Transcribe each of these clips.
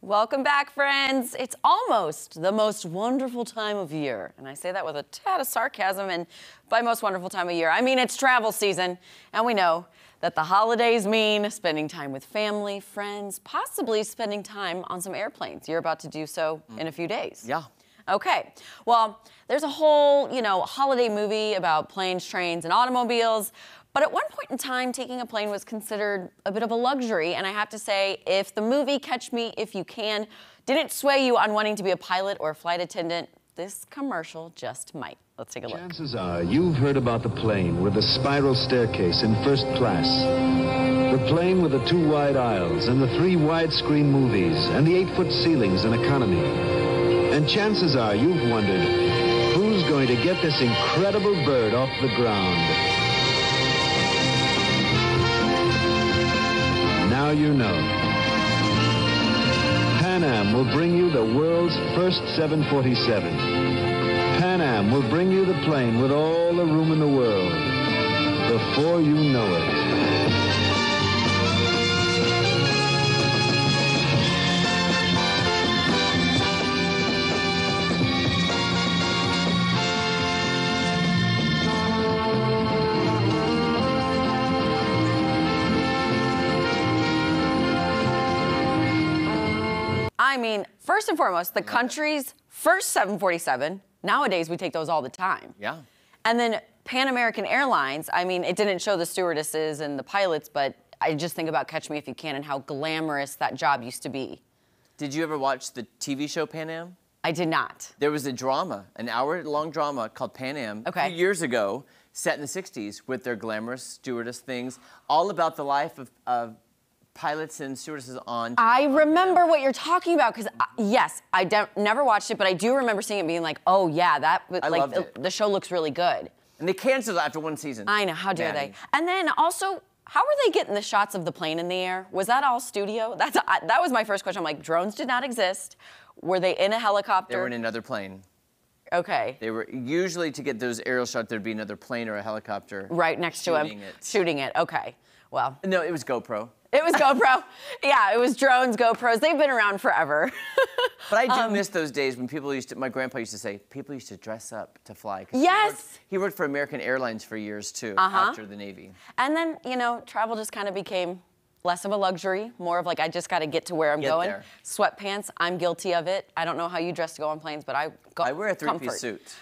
Welcome back, friends. It's almost the most wonderful time of year. And I say that with a tad of sarcasm, and by most wonderful time of year, I mean it's travel season. And we know that the holidays mean spending time with family, friends, possibly spending time on some airplanes. You're about to do so in a few days. Yeah. Okay, well, there's a whole, holiday movie about planes, trains, and automobiles. But at one point in time, taking a plane was considered a bit of a luxury. And I have to say, if the movie Catch Me If You Can didn't sway you on wanting to be a pilot or a flight attendant, this commercial just might. Let's take a look. Chances are you've heard about the plane with the spiral staircase in first class. The plane with the 2 wide aisles and the 3 widescreen movies and the 8-foot ceilings in economy. And chances are you've wondered, who's going to get this incredible bird off the ground? Now you know. Pan Am will bring you the world's first 747. Pan Am will bring you the plane with all the room in the world before you know it. I mean, first and foremost, the country's first 747. Nowadays, we take those all the time. Yeah. And then Pan American Airlines, I mean, it didn't show the stewardesses and the pilots, but I just think about Catch Me If You Can and how glamorous that job used to be. Did you ever watch the TV show Pan Am? I did not. There was a drama, an hour-long drama called Pan Am a few years ago, set in the 60s with their glamorous stewardess things, all about the life of pilots and stewardesses on. I remember what you're talking about because, yes, I never watched it, but I do remember seeing it being like, oh yeah, I loved it. The show looks really good. And they canceled after 1 season. I know, how dare they? And then also, how were they getting the shots of the plane in the air? Was that all studio? That was my first question. I'm like, drones did not exist. Were they in a helicopter? They were in another plane. Okay. They were usually, to get those aerial shots, there'd be another plane or a helicopter right next to him, shooting it. Okay. Well. No, it was GoPro. It was GoPro. Yeah, it was drones, GoPros. They've been around forever. But I do miss those days when people my grandpa used to say, people used to dress up to fly. Yes. He worked for American Airlines for years, too, after the Navy. And then, travel just kind of became less of a luxury, more of like, I just got to get to where I'm going. There. Sweatpants, I'm guilty of it. I don't know how you dress to go on planes, but I wear a 3-piece suit.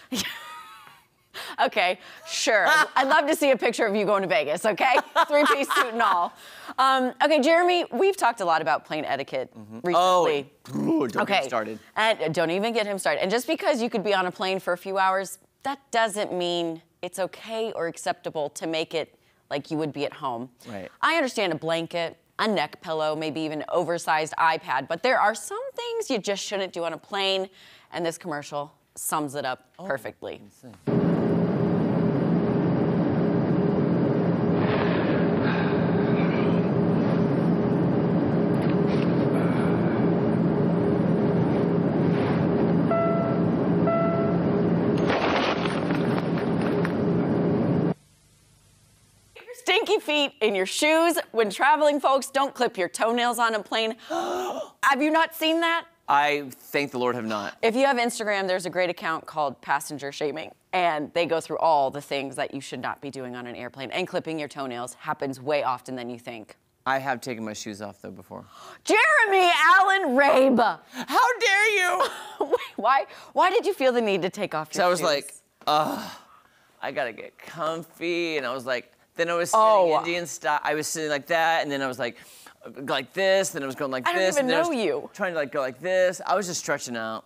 Okay, sure. I'd love to see a picture of you going to Vegas, okay? 3-piece suit and all. Okay, Jeremy, we've talked a lot about plane etiquette recently. Oh, don't get started. And don't even get him started. And just because you could be on a plane for a few hours, that doesn't mean it's okay or acceptable to make it like you would be at home. Right. I understand a blanket, a neck pillow, maybe even an oversized iPad, but there are some things you just shouldn't do on a plane, and this commercial sums it up perfectly. Stinky feet in your shoes when traveling, folks. Don't clip your toenails on a plane. Have you not seen that? I thank the Lord have not. If you have Instagram, there's a great account called Passenger Shaming, and they go through all the things that you should not be doing on an airplane, and clipping your toenails happens way often than you think. I have taken my shoes off, though, before. Jeremy Allen Rabe! How dare you? Wait, why did you feel the need to take off your shoes? So I was like, I gotta get comfy, and I was like, then I was sitting Indian style. I was sitting like that, and then I was like this, then I was going like this. I don't even know you. Trying to go like this. I was just stretching out.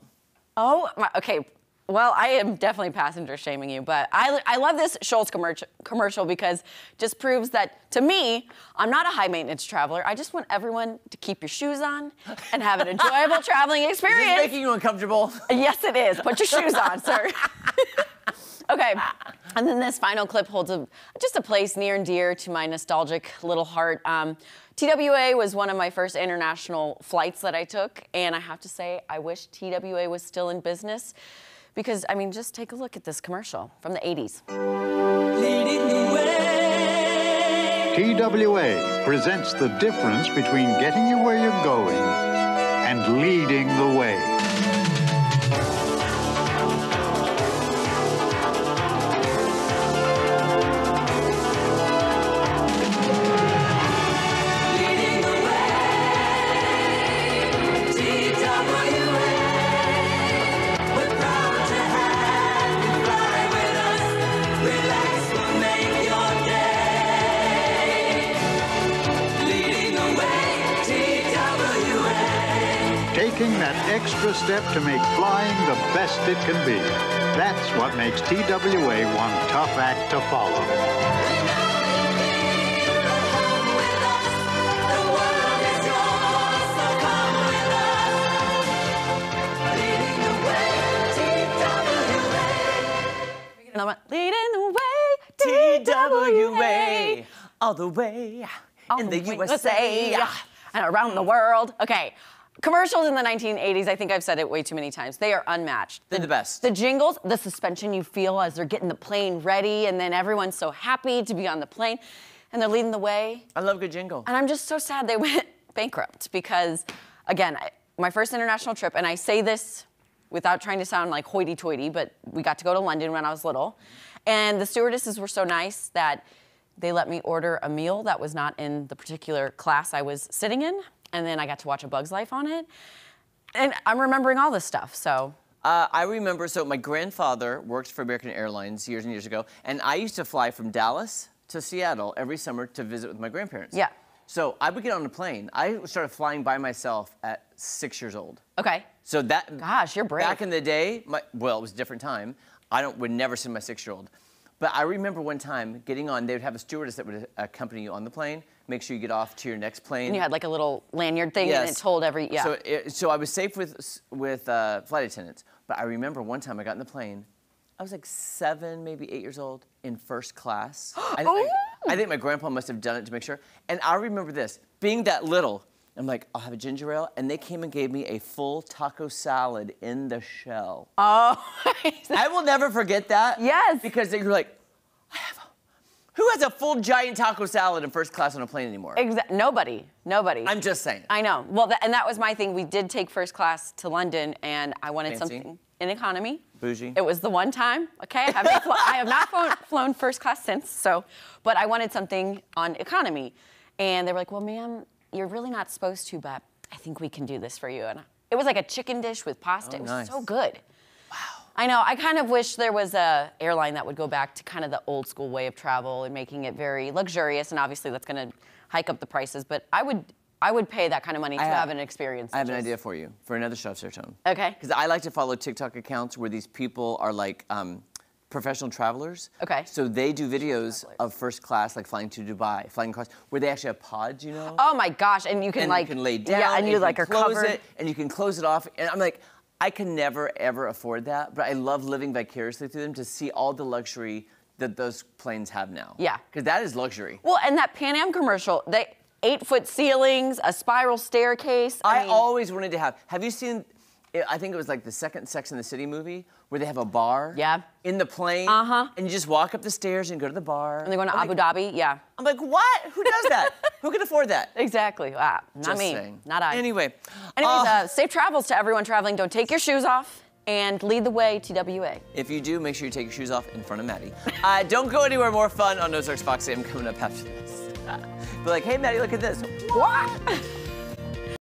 Oh, okay. Well, I am definitely passenger shaming you, but I love this Schultz commercial because it just proves that, to me, I'm not a high-maintenance traveler. I just want everyone to keep your shoes on and have an enjoyable traveling experience. Is this making you uncomfortable? Yes, it is. Put your shoes on, sir. Okay, and then this final clip holds just a place near and dear to my nostalgic little heart. TWA was one of my first international flights that I took, and I have to say, I wish TWA was still in business because, I mean, just take a look at this commercial from the 80s. TWA presents the difference between getting you where you're going and leading the way. Taking that extra step to make flying the best it can be. That's what makes TWA one tough act to follow. Leading the way, TWA, all the way in the USA. And around the world. Okay. Commercials in the 1980s, I think I've said it way too many times. They are unmatched. They're the best. The jingles, the suspension you feel as they're getting the plane ready, and then everyone's so happy to be on the plane, and they're leading the way. I love a good jingle. And I'm just so sad they went bankrupt because, again, my first international trip, and I say this without trying to sound like hoity-toity, but we got to go to London when I was little, and the stewardesses were so nice that they let me order a meal that was not in the particular class I was sitting in. And then I got to watch A Bug's Life on it. And I'm remembering all this stuff, so. I remember, so my grandfather worked for American Airlines years and years ago, and I used to fly from Dallas to Seattle every summer to visit with my grandparents. Yeah. So I would get on a plane. I started flying by myself at 6 years old. Okay. So that. Gosh, you're brave. Back in the day, well, it was a different time. Would never send my 6-year-old. But I remember one time getting on, they would have a stewardess that would accompany you on the plane, make sure you get off to your next plane. And you had like a little lanyard thing, yes. And it told every, yeah. So I was safe with flight attendants, but I remember one time I got in the plane, I was like 7, maybe 8 years old, in first class. I think my grandpa must have done it to make sure. And I remember this, being that little, I'm like, I'll have a ginger ale, and they came and gave me a full taco salad in the shell. Oh. I will never forget that. Yes. Because they were like, who has a full giant taco salad in first class on a plane anymore? Nobody. I'm just saying. I know. Well, and that was my thing. We did take first class to London, and I wanted Fancy. Something in economy. Bougie. It was the one time, okay? I have not flown first class since, so, but I wanted something on economy. And they were like, well, ma'am, you're really not supposed to, but I think we can do this for you. And it was like a chicken dish with pasta. It was nice. so good. Wow. I know. I kind of wish there was a airline that would go back to kind of the old school way of travel and making it very luxurious. And obviously that's going to hike up the prices. But I would pay that kind of money to have an experience. I have an idea for you, for another show of Serotonin. Okay. Because I like to follow TikTok accounts where these people are like professional travelers. Okay. So they do videos of first class, like flying to Dubai, flying across, where they actually have pods, you know? Oh my gosh! And you can and like you can lay down. Yeah, and you like are close covered. it, and you can close it off. And I'm like, I can never ever afford that, but I love living vicariously through them to see all the luxury that those planes have now. Yeah. Because that is luxury. Well, and that Pan Am commercial, 8-foot ceilings, a spiral staircase. I always wanted to have. Have you seen? I think it was like the second Sex and the City movie where they have a bar. Yeah. In the plane. Uh-huh. And you just walk up the stairs and go to the bar. And they're going to Abu Dhabi. Yeah. I'm like, what? Who does that? Who can afford that? Exactly. Not Just me. saying. Not I. Anyways, safe travels to everyone traveling. Don't take your shoes off and lead the way, TWA. If you do, make sure you take your shoes off in front of Maddie. Don't go anywhere. More fun on Ozarks Fox. I'm coming up after this. Be like, hey, Maddie, look at this. What?